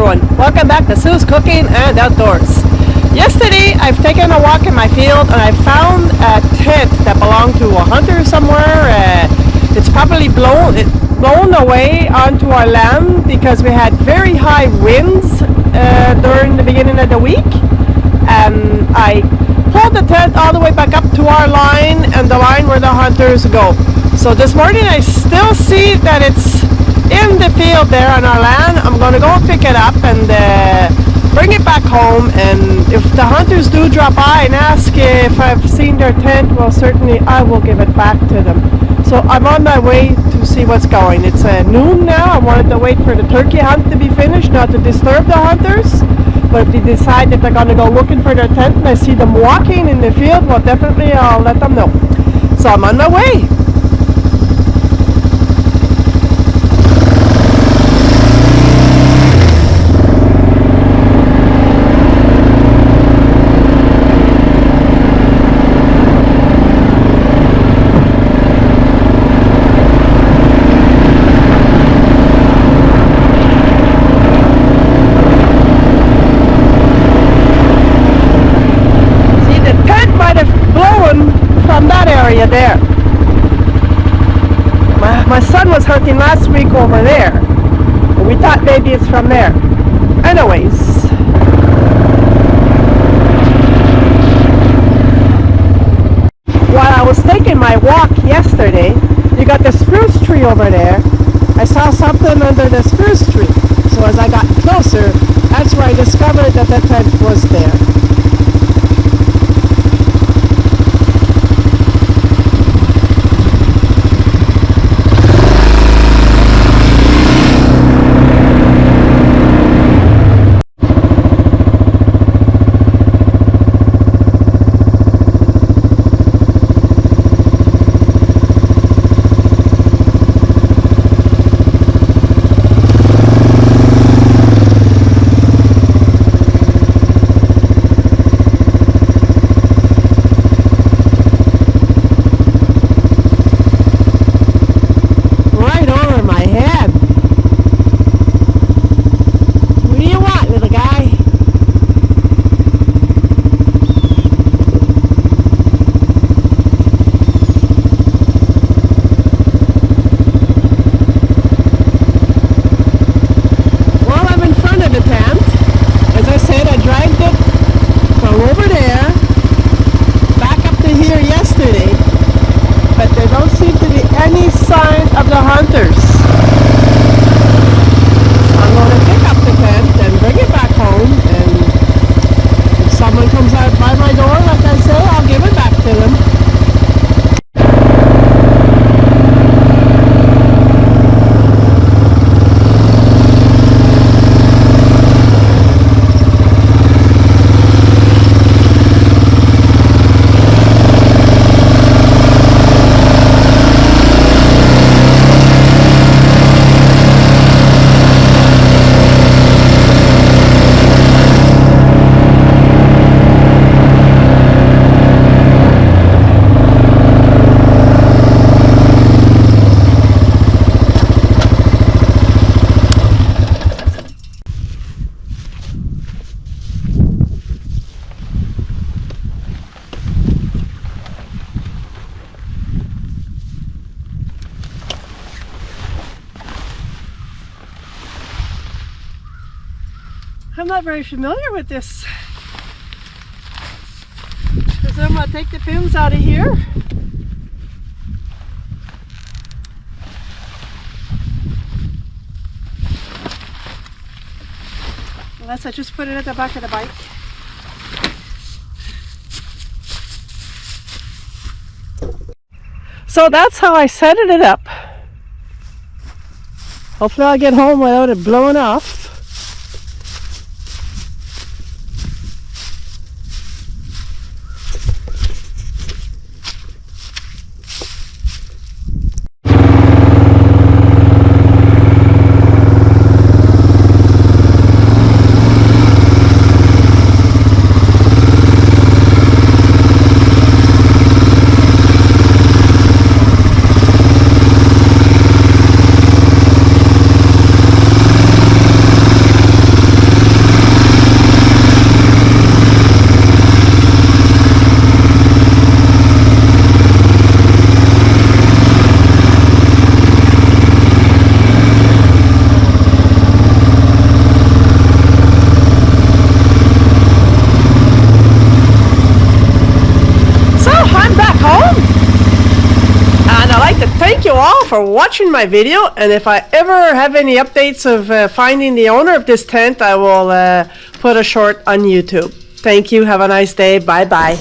everyone, welcome back to Sue's Cooking and Outdoors. Yesterday I've taken a walk in my field and I found a tent that belonged to a hunter somewhere. It's probably blown away onto our land because we had very high winds during the beginning of the week, and I pulled the tent all the way back up to our line and the line where the hunters go. So this morning I still see that it's in the field there on our land. I'm going to go and pick it up and bring it back home, and if the hunters do drop by and ask if I've seen their tent, well, certainly I will give it back to them. So I'm on my way to see what's going. It's noon now. I wanted to wait for the turkey hunt to be finished, not to disturb the hunters. But if they decide that they're going to go looking for their tent and I see them walking in the field, well, definitely I'll let them know. So I'm on my way. There. My son was hunting last week over there, and we thought maybe it's from there. Anyways, while I was taking my walk yesterday, you got the spruce tree over there. I saw something under the spruce tree, so as I got closer, that's where I discovered that the tent was there. I'm not very familiar with this. So I'm going to take the pins out of here. Unless I just put it at the back of the bike. So that's how I set it up. Hopefully I'll get home without it blowing off. you all for watching my video, and if I ever have any updates of finding the owner of this tent, I will put a short on YouTube. Thank you. Have a nice day. Bye bye.